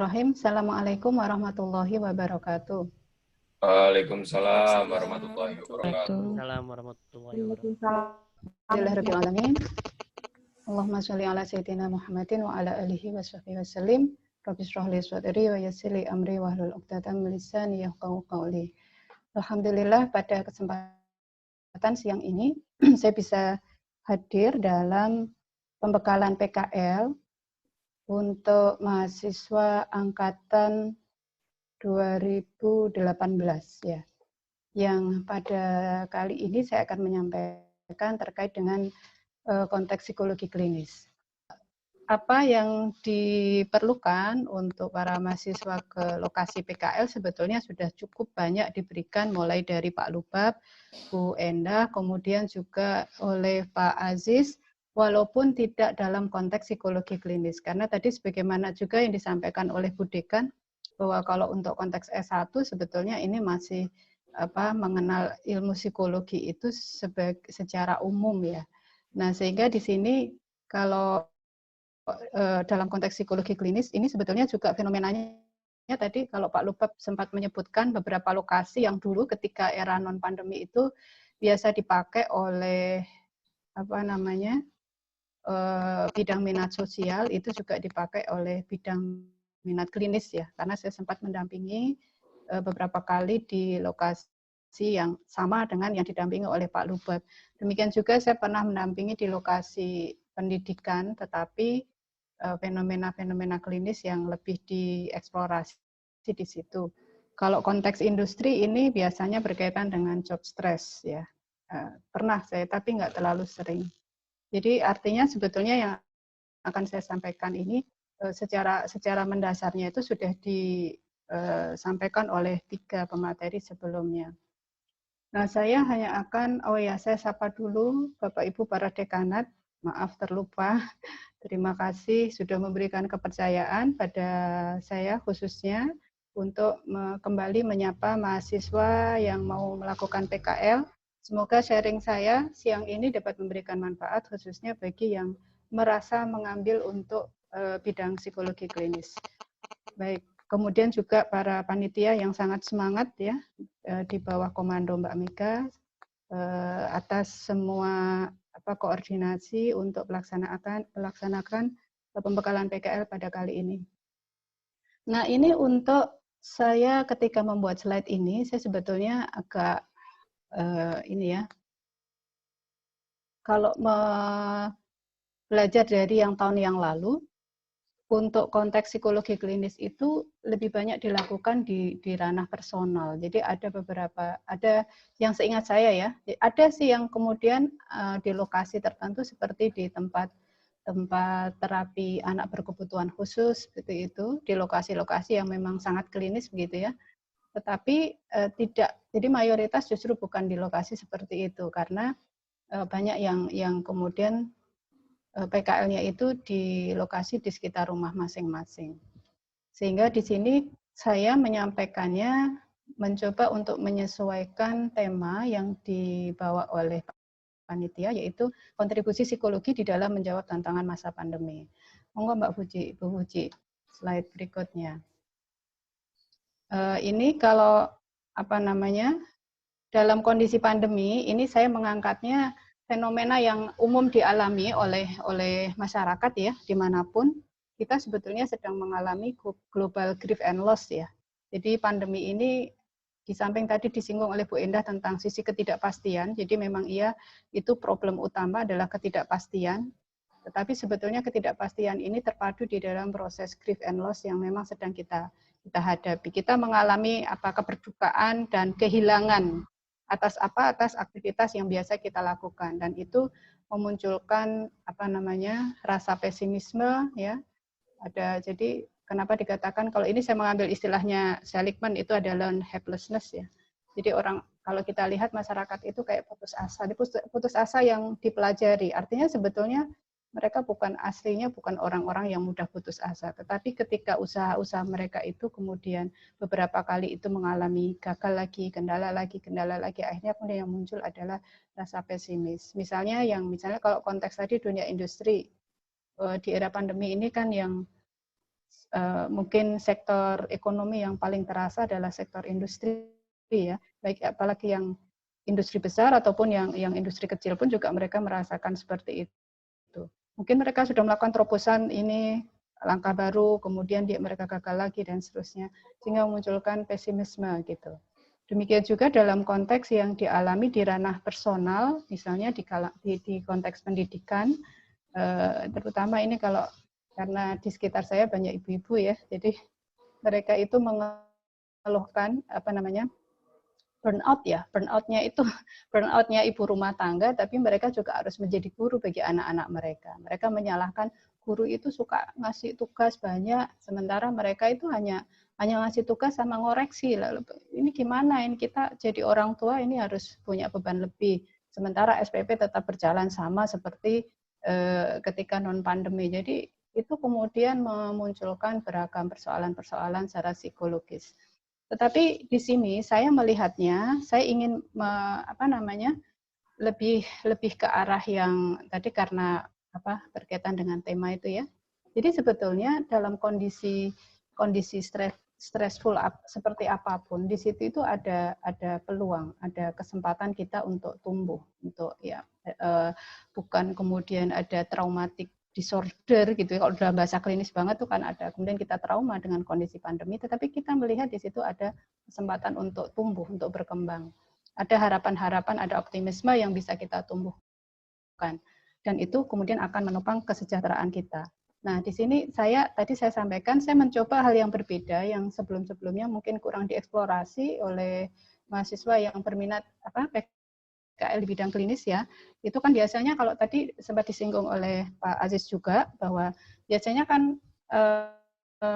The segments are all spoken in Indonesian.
Bismillahirrahmanirrahim. Assalamualaikum warahmatullahi wabarakatuh. Waalaikumsalam warahmatullahi wabarakatuh. Waalaikumsalam warahmatullahi wabarakatuh. Alhamdulillahirrahmanirrahim. Allahumma sholli ala sayyidina Muhammadin wa ala alihi wa sahbihi wa sallim. Rabbi shrah li sadri wa yassir li amri wahlul 'uqdatam min lisani yafqahu qawli. Alhamdulillah pada kesempatan siang ini saya bisa hadir dalam pembekalan PKL untuk mahasiswa angkatan 2018 ya. Yang pada kali ini saya akan menyampaikan terkait dengan konteks psikologi klinis. Apa yang diperlukan untuk para mahasiswa ke lokasi PKL sebetulnya sudah cukup banyak diberikan mulai dari Pak Lubab, Bu Endah, kemudian juga oleh Pak Aziz, walaupun tidak dalam konteks psikologi klinis. Karena tadi sebagaimana juga yang disampaikan oleh Bu Dekan, bahwa kalau untuk konteks S1 sebetulnya ini masih mengenal ilmu psikologi itu secara umum ya. Nah, sehingga di sini kalau dalam konteks psikologi klinis ini sebetulnya juga fenomenanya tadi kalau Pak Lubab sempat menyebutkan beberapa lokasi yang dulu ketika era non pandemi itu biasa dipakai oleh bidang minat sosial, itu juga dipakai oleh bidang minat klinis ya, karena saya sempat mendampingi beberapa kali di lokasi yang sama dengan yang didampingi oleh Pak Lubab. Demikian juga saya pernah mendampingi di lokasi pendidikan, tetapi fenomena-fenomena klinis yang lebih dieksplorasi di situ. Kalau konteks industri ini biasanya berkaitan dengan job stress ya. Pernah saya, tapi nggak terlalu sering. Jadi artinya sebetulnya yang akan saya sampaikan ini secara mendasarnya itu sudah disampaikan oleh 3 pemateri sebelumnya. Nah, saya hanya akan, saya sapa dulu Bapak Ibu para dekanat, maaf terlupa. Terima kasih sudah memberikan kepercayaan pada saya khususnya untuk kembali menyapa mahasiswa yang mau melakukan PKL. Semoga sharing saya siang ini dapat memberikan manfaat khususnya bagi yang merasa mengambil untuk bidang psikologi klinis. Baik, kemudian juga para panitia yang sangat semangat ya di bawah komando Mbak Mega atas semua koordinasi untuk melaksanakan pembekalan PKL pada kali ini. Nah, ini untuk saya ketika membuat slide ini, saya sebetulnya agak kalau belajar dari yang tahun yang lalu, untuk konteks psikologi klinis itu lebih banyak dilakukan di ranah personal. Jadi ada yang seingat saya ya, ada sih yang kemudian di lokasi tertentu seperti di tempat terapi anak berkebutuhan khusus seperti itu, di lokasi-lokasi yang memang sangat klinis begitu ya. Tetapi tidak, jadi mayoritas justru bukan di lokasi seperti itu karena banyak yang kemudian PKL-nya itu di lokasi di sekitar rumah masing-masing. Sehingga di sini saya menyampaikannya mencoba untuk menyesuaikan tema yang dibawa oleh panitia, yaitu kontribusi psikologi di dalam menjawab tantangan masa pandemi. Monggo Mbak Fuji, Bu Fuji, slide berikutnya. Ini kalau dalam kondisi pandemi, ini saya mengangkatnya fenomena yang umum dialami oleh masyarakat ya, dimanapun kita sebetulnya sedang mengalami global grief and loss ya. Jadi pandemi ini di samping tadi disinggung oleh Bu Endah tentang sisi ketidakpastian, jadi memang itu problem utama adalah ketidakpastian, tetapi sebetulnya ketidakpastian ini terpadu di dalam proses grief and loss yang memang sedang kita hadapi. Kita mengalami keberdukaan dan kehilangan atas aktivitas yang biasa kita lakukan, dan itu memunculkan rasa pesimisme ya. Jadi kenapa dikatakan, kalau ini saya mengambil istilahnya Seligman, itu adalah helplessness ya. Jadi kalau kita lihat masyarakat itu kayak putus asa yang dipelajari. Artinya sebetulnya mereka aslinya bukan orang-orang yang mudah putus asa, tetapi ketika usaha-usaha mereka itu kemudian beberapa kali itu mengalami gagal lagi, kendala lagi, akhirnya kemudian yang muncul adalah rasa pesimis. Misalnya kalau konteks tadi dunia industri, di era pandemi ini kan yang mungkin sektor ekonomi yang paling terasa adalah sektor industri ya, baik apalagi yang industri besar ataupun yang industri kecil pun juga mereka merasakan seperti itu. Mungkin mereka sudah melakukan terobosan ini langkah baru, kemudian mereka gagal lagi dan seterusnya, sehingga memunculkan pesimisme gitu. Demikian juga dalam konteks yang dialami di ranah personal, misalnya di konteks pendidikan, terutama ini kalau karena di sekitar saya banyak ibu-ibu ya, jadi mereka itu mengeluhkan burnout ya, burnoutnya ibu rumah tangga, tapi mereka juga harus menjadi guru bagi anak-anak mereka. Mereka menyalahkan guru itu suka ngasih tugas banyak, sementara mereka itu hanya ngasih tugas sama ngoreksi. Lalu ini gimana? Ini kita jadi orang tua ini harus punya beban lebih. Sementara SPP tetap berjalan sama seperti ketika non pandemi. Jadi itu kemudian memunculkan beragam persoalan-persoalan secara psikologis. Tetapi di sini saya melihatnya, saya ingin lebih ke arah yang tadi karena berkaitan dengan tema itu ya. Jadi sebetulnya dalam kondisi stressful seperti apapun, di situ itu ada peluang, ada kesempatan kita untuk tumbuh, untuk ya bukan kemudian ada traumatic disorder gitu ya. Kalau dalam bahasa klinis banget tuh kan ada, kemudian kita trauma dengan kondisi pandemi, tetapi kita melihat di situ ada kesempatan untuk tumbuh, untuk berkembang. Ada harapan-harapan, ada optimisme yang bisa kita tumbuhkan. Dan itu kemudian akan menopang kesejahteraan kita. Nah, di sini tadi saya sampaikan, saya mencoba hal yang berbeda yang sebelum-sebelumnya mungkin kurang dieksplorasi oleh mahasiswa yang berminat PKL di bidang klinis ya. Itu kan biasanya kalau tadi sempat disinggung oleh Pak Aziz juga, bahwa biasanya kan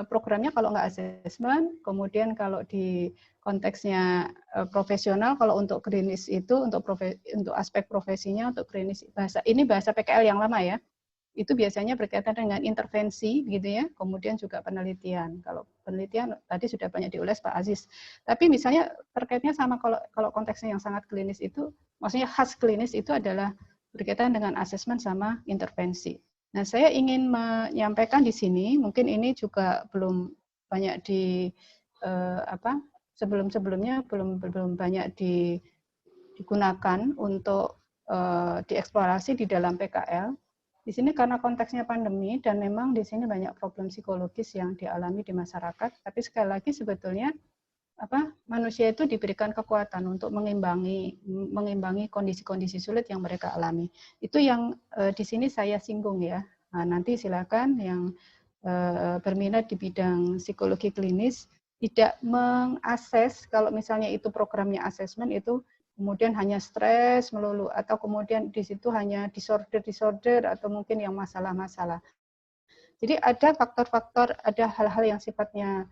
programnya kalau nggak asesmen, kemudian kalau di konteksnya profesional, kalau untuk klinis itu, untuk aspek profesinya, untuk klinis, bahasa PKL yang lama ya, itu biasanya berkaitan dengan intervensi gitu ya, kemudian juga penelitian. Kalau penelitian tadi sudah banyak diulas Pak Aziz. Tapi misalnya terkaitnya sama kalau konteksnya yang sangat klinis itu, maksudnya khas klinis itu adalah berkaitan dengan asesmen sama intervensi. Nah, saya ingin menyampaikan di sini, mungkin ini juga belum banyak sebelum-sebelumnya belum banyak digunakan untuk dieksplorasi di dalam PKL. Di sini karena konteksnya pandemi dan memang di sini banyak problem psikologis yang dialami di masyarakat, tapi sekali lagi sebetulnya manusia itu diberikan kekuatan untuk mengimbangi kondisi-kondisi sulit yang mereka alami. Itu yang di sini saya singgung ya. Nah, nanti silakan yang berminat di bidang psikologi klinis tidak mengakses kalau misalnya itu programnya asesmen itu kemudian hanya stres melulu, atau kemudian di situ hanya disorder atau mungkin yang masalah-masalah. Jadi ada faktor-faktor, ada hal-hal yang sifatnya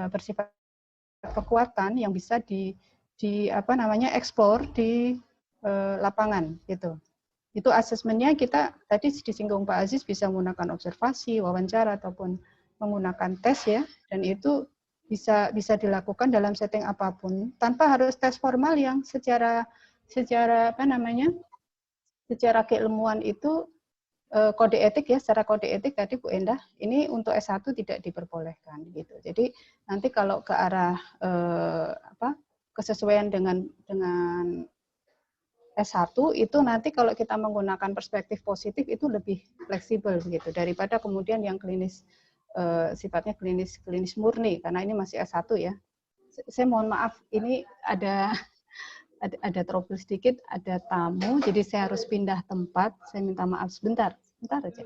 bersifat kekuatan yang bisa eksplor di lapangan gitu. Itu asesmennya kita tadi disinggung Pak Aziz bisa menggunakan observasi, wawancara ataupun menggunakan tes ya, dan itu bisa dilakukan dalam setting apapun tanpa harus tes formal yang secara keilmuan itu kode etik ya, secara kode etik tadi Bu Endah, ini untuk S1 tidak diperbolehkan gitu. Jadi nanti kalau ke arah kesesuaian dengan S1 itu nanti kalau kita menggunakan perspektif positif itu lebih fleksibel begitu daripada kemudian yang klinis sifatnya klinis murni, karena ini masih S1 ya. Saya mohon maaf, ini ada trouble sedikit, ada tamu, jadi saya harus pindah tempat. Saya minta maaf sebentar aja.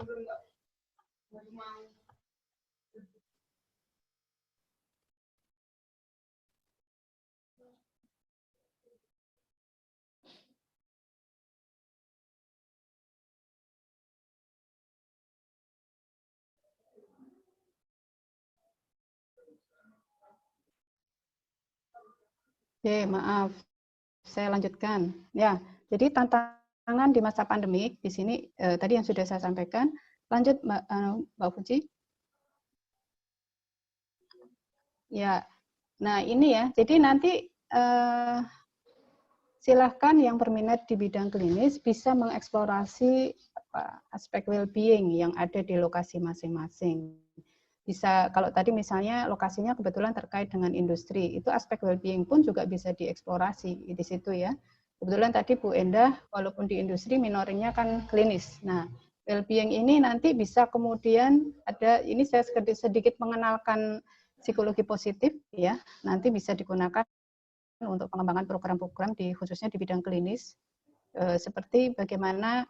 Oke, maaf. Saya lanjutkan. Ya, jadi tantangan di masa pandemik di sini tadi yang sudah saya sampaikan. Lanjut Mbak Puji. Ya, nah ini ya. Jadi nanti silahkan yang berminat di bidang klinis bisa mengeksplorasi aspek well-being yang ada di lokasi masing-masing. bisa, kalau tadi misalnya lokasinya kebetulan terkait dengan industri, itu aspek well-being pun juga bisa dieksplorasi di situ ya. Kebetulan tadi Bu Endah, walaupun di industri minoringnya kan klinis. Nah, well-being ini nanti bisa kemudian ada, ini saya sedikit mengenalkan psikologi positif ya, nanti bisa digunakan untuk pengembangan program-program khususnya di bidang klinis, seperti bagaimana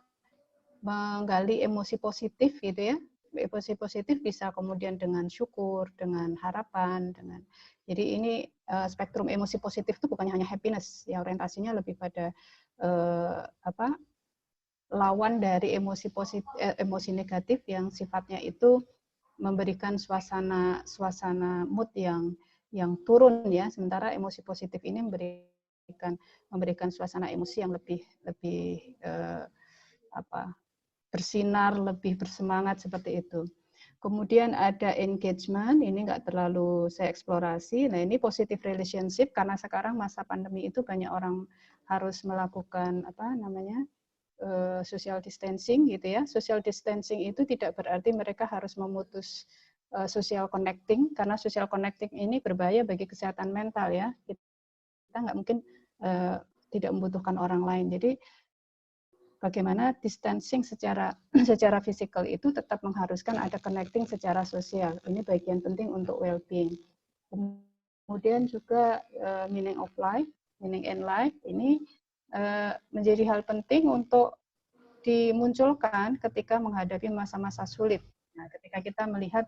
menggali emosi positif gitu ya. Emosi positif bisa kemudian dengan syukur, dengan harapan, dengan jadi ini spektrum emosi positif itu bukan hanya happiness, ya orientasinya lebih pada lawan dari emosi positif, emosi negatif yang sifatnya itu memberikan suasana mood yang turun ya, sementara emosi positif ini memberikan suasana emosi yang lebih bersinar, lebih bersemangat seperti itu. Kemudian ada engagement, ini nggak terlalu saya eksplorasi. Nah ini positive relationship, karena sekarang masa pandemi itu banyak orang harus melakukan social distancing gitu ya. Social distancing itu tidak berarti mereka harus memutus social connecting, karena social connecting ini berbahaya bagi kesehatan mental ya. Kita nggak mungkin tidak membutuhkan orang lain. Jadi bagaimana distancing secara fisikal itu tetap mengharuskan ada connecting secara sosial. Ini bagian penting untuk well-being. Kemudian juga meaning of life, meaning in life ini menjadi hal penting untuk dimunculkan ketika menghadapi masa-masa sulit. Nah, ketika kita melihat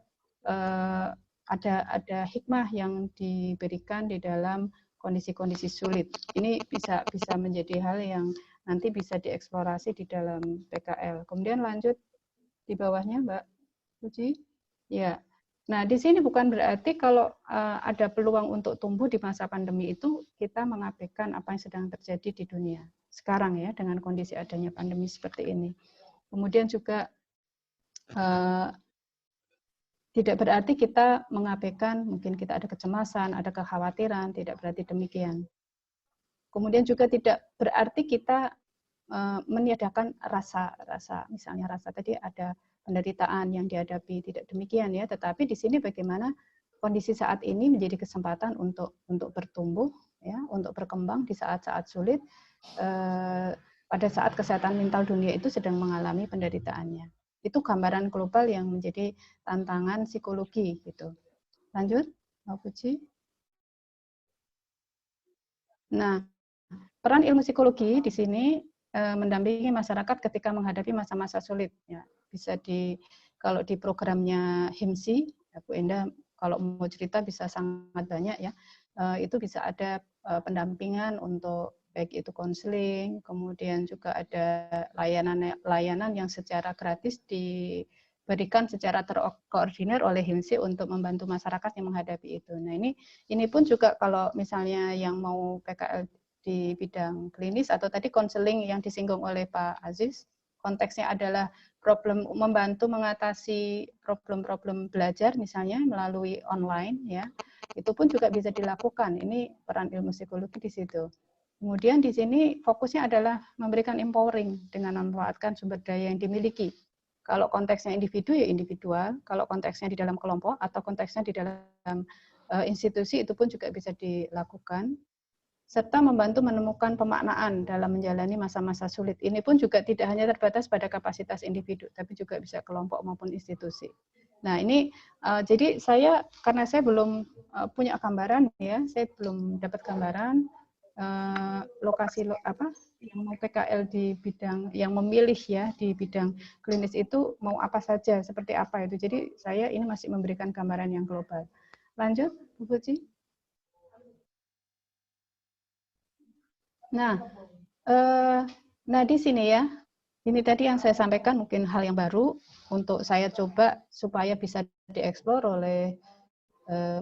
ada hikmah yang diberikan di dalam kondisi-kondisi sulit. Ini bisa menjadi hal yang nanti bisa dieksplorasi di dalam PKL. Kemudian lanjut di bawahnya, Mbak Puji. Ya. Nah, di sini bukan berarti kalau ada peluang untuk tumbuh di masa pandemi itu kita mengabaikan apa yang sedang terjadi di dunia sekarang ya, dengan kondisi adanya pandemi seperti ini. Kemudian juga tidak berarti kita mengabaikan, mungkin kita ada kecemasan, ada kekhawatiran, tidak berarti demikian. Kemudian juga tidak berarti kita meniadakan rasa, misalnya rasa tadi ada penderitaan yang dihadapi, tidak demikian ya. Tetapi di sini bagaimana kondisi saat ini menjadi kesempatan untuk bertumbuh, ya, untuk berkembang di saat-saat sulit, pada saat kesehatan mental dunia itu sedang mengalami penderitaannya. Itu gambaran global yang menjadi tantangan psikologi gitu. Lanjut, Mbak Puji. Nah, peran ilmu psikologi di sini mendampingi masyarakat ketika menghadapi masa-masa sulit. Ya, bisa kalau di programnya HIMSI, ya, Bu Endah kalau mau cerita bisa sangat banyak ya. Itu bisa ada pendampingan untuk baik itu konseling, kemudian juga ada layanan yang secara gratis diberikan secara terkoordinir oleh HIMSI untuk membantu masyarakat yang menghadapi itu. Nah ini pun juga kalau misalnya yang mau PKL di bidang klinis atau tadi konseling yang disinggung oleh Pak Aziz, konteksnya adalah membantu mengatasi problem-problem belajar misalnya melalui online ya, itu pun juga bisa dilakukan. Ini peran ilmu psikologi di situ. Kemudian di sini fokusnya adalah memberikan empowering dengan memanfaatkan sumber daya yang dimiliki. Kalau konteksnya individu ya individual, kalau konteksnya di dalam kelompok atau konteksnya di dalam institusi itu pun juga bisa dilakukan. Serta membantu menemukan pemaknaan dalam menjalani masa-masa sulit. Ini pun juga tidak hanya terbatas pada kapasitas individu, tapi juga bisa kelompok maupun institusi. Nah ini jadi karena saya belum punya gambaran ya, saya belum dapat gambaran lokasi yang mau PKL di bidang yang memilih ya di bidang klinis itu mau apa saja, seperti apa itu. Jadi saya ini masih memberikan gambaran yang global. Lanjut, Bu Puji. Nah, di sini ya, ini tadi yang saya sampaikan mungkin hal yang baru untuk saya coba supaya bisa dieksplor oleh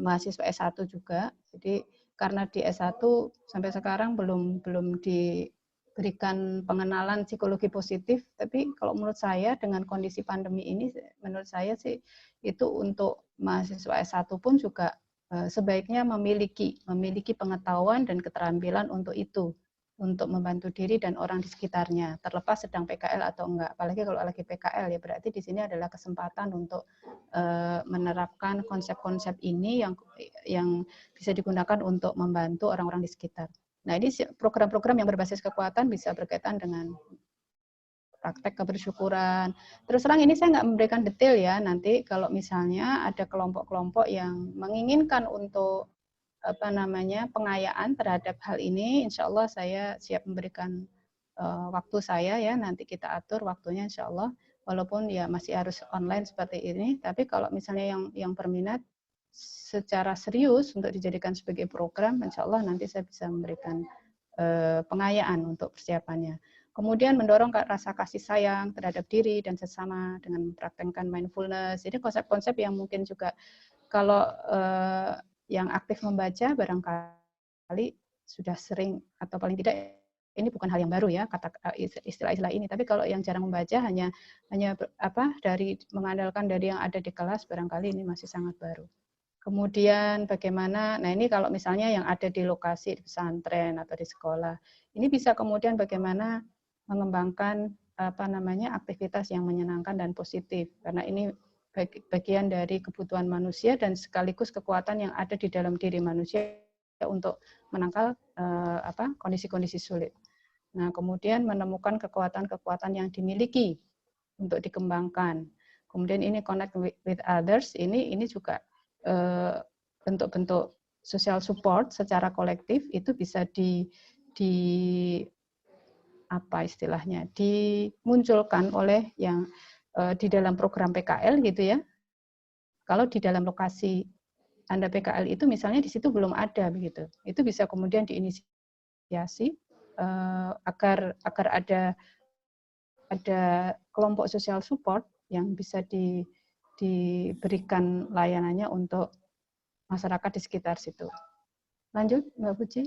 mahasiswa S1 juga. Jadi karena di S1 sampai sekarang belum diberikan pengenalan psikologi positif, tapi kalau menurut saya dengan kondisi pandemi ini, menurut saya sih itu untuk mahasiswa S1 pun juga sebaiknya memiliki pengetahuan dan keterampilan untuk itu. untuk membantu diri dan orang di sekitarnya, terlepas sedang PKL atau enggak. Apalagi kalau lagi PKL ya berarti di sini adalah kesempatan untuk menerapkan konsep-konsep ini yang bisa digunakan untuk membantu orang-orang di sekitar. Nah, ini program-program yang berbasis kekuatan bisa berkaitan dengan praktek kebersyukuran. Terus terang ini saya nggak memberikan detail ya, nanti kalau misalnya ada kelompok-kelompok yang menginginkan untuk pengayaan terhadap hal ini, insya Allah saya siap memberikan waktu saya ya, nanti kita atur waktunya insya Allah, walaupun ya masih harus online seperti ini, tapi kalau misalnya yang berminat secara serius untuk dijadikan sebagai program, insya Allah nanti saya bisa memberikan pengayaan untuk persiapannya. Kemudian mendorong rasa kasih sayang terhadap diri dan sesama dengan mempraktekkan mindfulness. Jadi konsep-konsep yang mungkin juga kalau yang aktif membaca barangkali sudah sering atau paling tidak ini bukan hal yang baru ya kata istilah-istilah ini, tapi kalau yang jarang membaca hanya dari mengandalkan dari yang ada di kelas barangkali ini masih sangat baru. Kemudian bagaimana, nah ini kalau misalnya yang ada di lokasi di pesantren atau di sekolah, ini bisa kemudian bagaimana mengembangkan aktivitas yang menyenangkan dan positif, karena ini bagian dari kebutuhan manusia dan sekaligus kekuatan yang ada di dalam diri manusia untuk menangkal kondisi-kondisi sulit. Nah, kemudian menemukan kekuatan-kekuatan yang dimiliki untuk dikembangkan. Kemudian ini connect with others, ini juga bentuk-bentuk social support secara kolektif itu bisa dimunculkan oleh yang di dalam program PKL gitu ya. Kalau di dalam lokasi Anda PKL itu misalnya di situ belum ada begitu, itu bisa kemudian diinisiasi agar ada kelompok social support yang bisa diberikan layanannya untuk masyarakat di sekitar situ. Lanjut, Mbak Puji.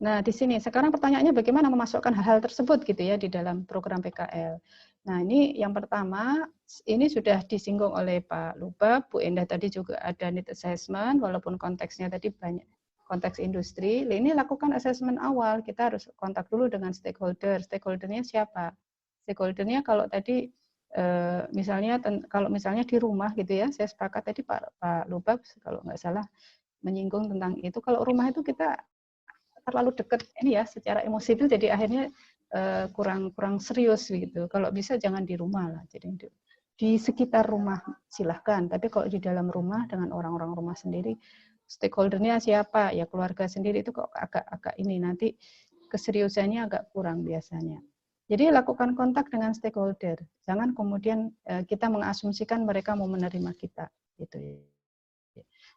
Nah, di sini sekarang pertanyaannya bagaimana memasukkan hal-hal tersebut gitu ya di dalam program PKL. Nah, ini yang pertama, ini sudah disinggung oleh Pak Lubab, Bu Endah tadi juga ada need assessment, walaupun konteksnya tadi banyak konteks industri. Ini lakukan assessment awal, kita harus kontak dulu dengan stakeholder. Stakeholdernya siapa? Stakeholdernya kalau tadi kalau misalnya di rumah gitu ya, saya sepakat tadi Pak Lubab kalau nggak salah menyinggung tentang itu. Kalau rumah itu kita terlalu dekat ini ya secara emosi itu jadi akhirnya kurang serius gitu. Kalau bisa jangan di rumah lah. Jadi di sekitar rumah silahkan. Tapi kalau di dalam rumah dengan orang-orang rumah sendiri, stakeholdernya siapa? Ya keluarga sendiri itu kok agak ini nanti keseriusannya agak kurang biasanya. Jadi lakukan kontak dengan stakeholder. Jangan kemudian kita mengasumsikan mereka mau menerima kita gitu.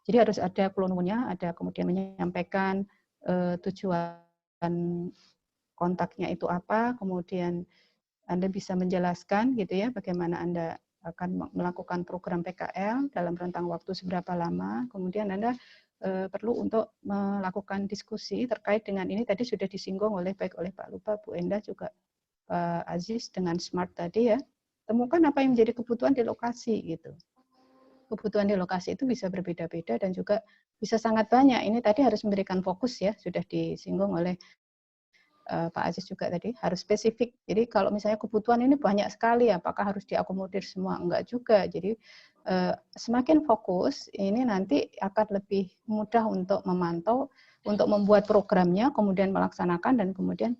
Jadi harus ada klonnya, ada kemudian menyampaikan tujuan kontaknya itu apa, kemudian Anda bisa menjelaskan gitu ya bagaimana Anda akan melakukan program PKL dalam rentang waktu seberapa lama, kemudian Anda perlu untuk melakukan diskusi terkait dengan ini tadi sudah disinggung baik oleh Pak Lupa, Bu Endah juga Pak Aziz dengan SMART tadi ya, temukan apa yang menjadi kebutuhan di lokasi gitu. Kebutuhan di lokasi itu bisa berbeda-beda dan juga bisa sangat banyak. Ini tadi harus memberikan fokus ya, sudah disinggung oleh Pak Aziz juga tadi, harus spesifik. Jadi kalau misalnya kebutuhan ini banyak sekali, apakah harus diakomodir semua? Enggak juga. Jadi semakin fokus, ini nanti akan lebih mudah untuk memantau, untuk membuat programnya, kemudian melaksanakan, dan kemudian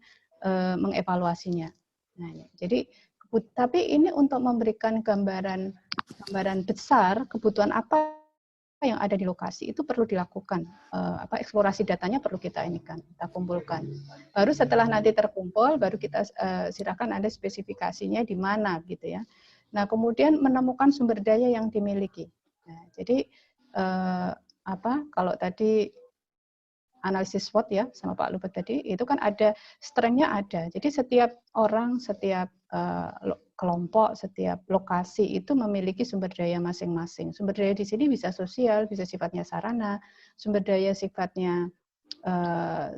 mengevaluasinya. Nah, jadi tapi ini untuk memberikan gambaran besar kebutuhan apa yang ada di lokasi itu perlu dilakukan. Eksplorasi datanya perlu kita kumpulkan. Baru setelah nanti terkumpul, baru kita silakan ada spesifikasinya di mana gitu ya. Nah, kemudian menemukan sumber daya yang dimiliki. Nah, jadi kalau tadi analisis SWOT ya sama Pak Lubet tadi, itu kan ada strength-nya ada. Jadi setiap orang, setiap kelompok, setiap lokasi itu memiliki sumber daya masing-masing. Sumber daya di sini bisa sosial, bisa sifatnya sarana, sumber daya sifatnya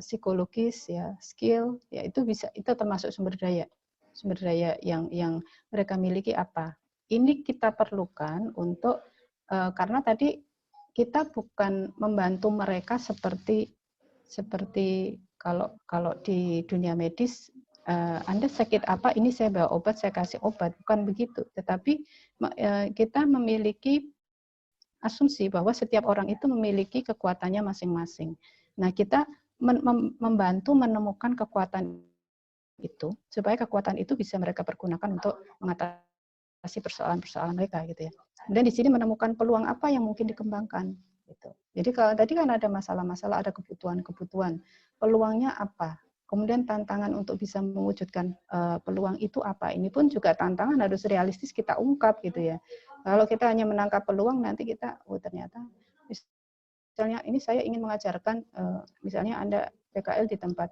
psikologis ya, skill ya, itu termasuk sumber daya. Sumber daya yang mereka miliki apa? Ini kita perlukan untuk karena tadi kita bukan membantu mereka seperti seperti kalau di dunia medis, Anda sakit apa, ini saya bawa obat, saya kasih obat, bukan begitu. Tetapi kita memiliki asumsi bahwa setiap orang itu memiliki kekuatannya masing-masing. Nah, kita membantu menemukan kekuatan itu supaya kekuatan itu bisa mereka pergunakan untuk mengatasi persoalan-persoalan mereka gitu ya. Dan di sini menemukan peluang apa yang mungkin dikembangkan gitu. Jadi kalau tadi kan ada masalah-masalah, ada kebutuhan-kebutuhan, peluangnya apa? Kemudian tantangan untuk bisa mewujudkan peluang itu apa? Ini pun juga tantangan harus realistis kita ungkap gitu ya. Kalau kita hanya menangkap peluang, nanti kita ternyata misalnya ini saya ingin mengajarkan misalnya Anda PKL di tempat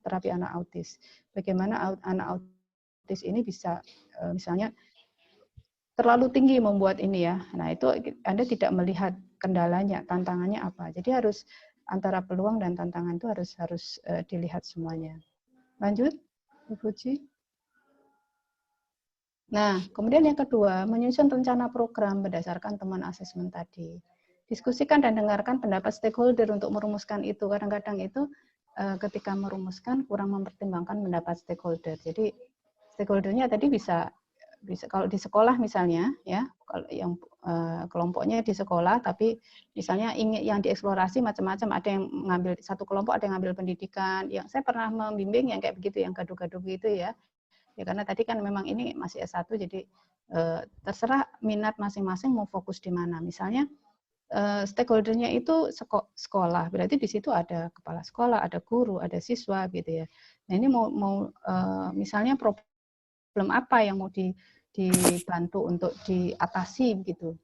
terapi anak autis. Bagaimana anak autis ini bisa misalnya terlalu tinggi membuat ini ya. Nah, itu Anda tidak melihat kendalanya, tantangannya apa. Jadi harus antara peluang dan tantangan itu harus dilihat semuanya. Lanjut, Bu Puji. Nah, kemudian yang kedua, menyusun rencana program berdasarkan teman asesmen tadi. Diskusikan dan dengarkan pendapat stakeholder untuk merumuskan itu. Kadang-kadang itu ketika merumuskan kurang mempertimbangkan pendapat stakeholder. Jadi stakeholdernya tadi bisa kalau di sekolah misalnya ya, kalau yang kelompoknya di sekolah, tapi misalnya ingin yang dieksplorasi macam-macam, ada yang mengambil satu kelompok, ada yang ngambil pendidikan. Yang saya pernah membimbing yang kayak begitu, yang gaduh-gaduh gitu ya. Ya karena tadi kan memang ini masih S1, jadi terserah minat masing-masing mau fokus di mana. Misalnya stakeholdernya itu sekolah, berarti di situ ada kepala sekolah, ada guru, ada siswa gitu ya. Nah ini mau misalnya problem apa yang mau dibantu untuk diatasi gitu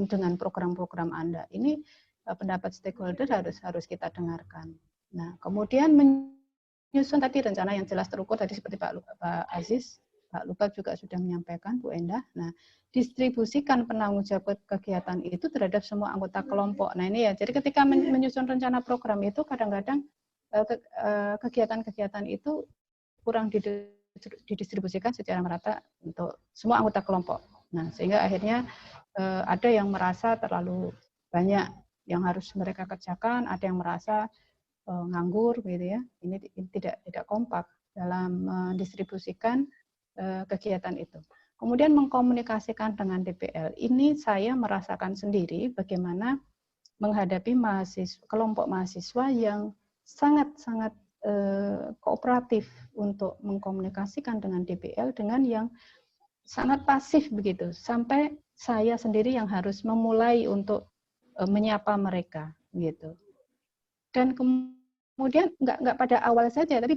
dengan program-program Anda. Ini pendapat stakeholder harus kita dengarkan. Nah kemudian menyusun tadi rencana yang jelas terukur tadi seperti Pak Aziz, Pak Lupa juga sudah menyampaikan, Bu Endah. Nah, distribusikan penanggung jawab kegiatan itu terhadap semua anggota kelompok. Nah, ini ya. Jadi ketika menyusun rencana program itu kadang-kadang kegiatan-kegiatan itu kurang didistribusikan secara merata untuk semua anggota kelompok. Nah, sehingga akhirnya ada yang merasa terlalu banyak yang harus mereka kerjakan, ada yang merasa nganggur gitu ya. Ini tidak kompak dalam mendistribusikan kegiatan itu. Kemudian mengkomunikasikan dengan DPL. Ini saya merasakan sendiri bagaimana menghadapi kelompok mahasiswa yang sangat-sangat kooperatif untuk mengkomunikasikan dengan DPL dengan yang sangat pasif begitu. Sampai saya sendiri yang harus memulai untuk menyapa mereka gitu. Dan kemudian nggak pada awal saja, tapi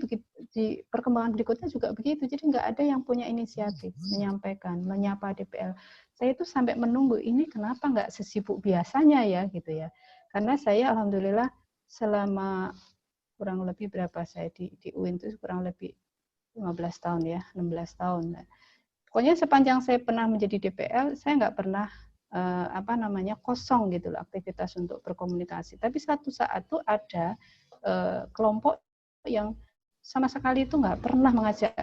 di perkembangan berikutnya juga begitu. Jadi nggak ada yang punya inisiatif menyampaikan, menyapa DPL. Saya itu sampai menunggu ini kenapa nggak sesibuk biasanya ya gitu ya. Karena saya alhamdulillah selama kurang lebih berapa saya di UIN itu kurang lebih 15 tahun ya, 16 tahun. Pokoknya sepanjang saya pernah menjadi DPL, saya nggak pernah kosong gitu loh aktivitas untuk berkomunikasi. Tapi satu saat tuh ada kelompok yang sama sekali itu nggak pernah mengajak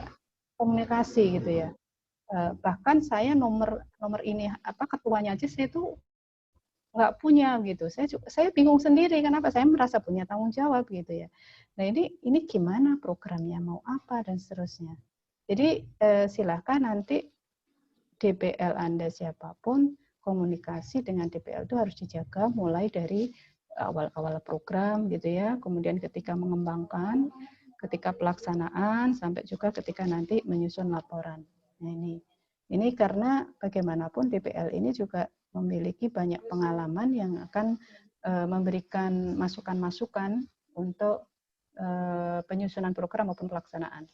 komunikasi gitu ya. Bahkan saya nomor ini ketuanya aja saya itu nggak punya gitu. Saya bingung sendiri kenapa saya merasa punya tanggung jawab gitu ya. Nah ini gimana programnya, mau apa dan seterusnya. Jadi silahkan nanti DPL Anda siapapun komunikasi dengan DPL itu harus dijaga mulai dari awal-awal program gitu ya, kemudian ketika mengembangkan, ketika pelaksanaan, sampai juga ketika nanti menyusun laporan. Nah ini karena bagaimanapun DPL ini juga memiliki banyak pengalaman yang akan memberikan masukan-masukan untuk penyusunan program maupun pelaksanaan.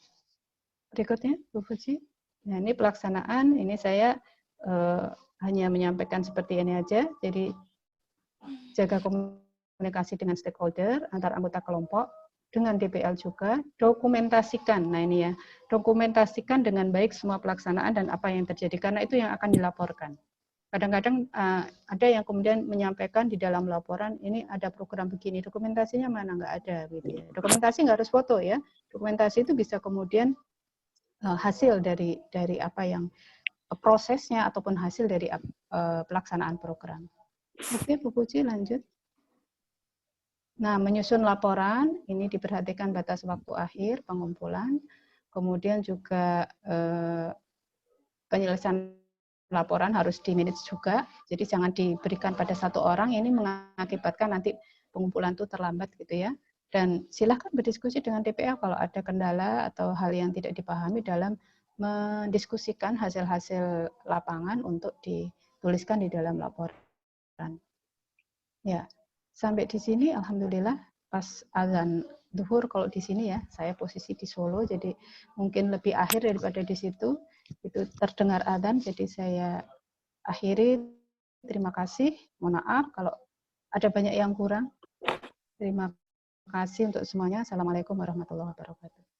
Berikutnya, Bu Fuji. Nah ini pelaksanaan, ini saya hanya menyampaikan seperti ini aja, jadi jaga komunikasi dengan stakeholder, antar anggota kelompok, dengan DPL juga, dokumentasikan, nah ini ya, dokumentasikan dengan baik semua pelaksanaan dan apa yang terjadi, karena itu yang akan dilaporkan. Kadang-kadang ada yang kemudian menyampaikan di dalam laporan, ini ada program begini, dokumentasinya mana, nggak ada. Gitu ya. Dokumentasi nggak harus foto ya, dokumentasi itu bisa kemudian hasil dari apa yang prosesnya ataupun hasil dari pelaksanaan program. Oke, Bu Puji lanjut. Nah, menyusun laporan, ini diperhatikan batas waktu akhir pengumpulan, kemudian juga penyelesaian laporan harus di-manage juga, jadi jangan diberikan pada satu orang, ini mengakibatkan nanti pengumpulan itu terlambat gitu ya. Dan silakan berdiskusi dengan TPA kalau ada kendala atau hal yang tidak dipahami dalam mendiskusikan hasil-hasil lapangan untuk dituliskan di dalam laporan. Ya, sampai di sini alhamdulillah pas azan zuhur kalau di sini ya, saya posisi di Solo jadi mungkin lebih akhir daripada di situ. Itu terdengar adzan jadi saya akhiri. Terima kasih. Mohon maaf kalau ada banyak yang kurang. Terima kasih untuk semuanya. Assalamualaikum warahmatullahi wabarakatuh.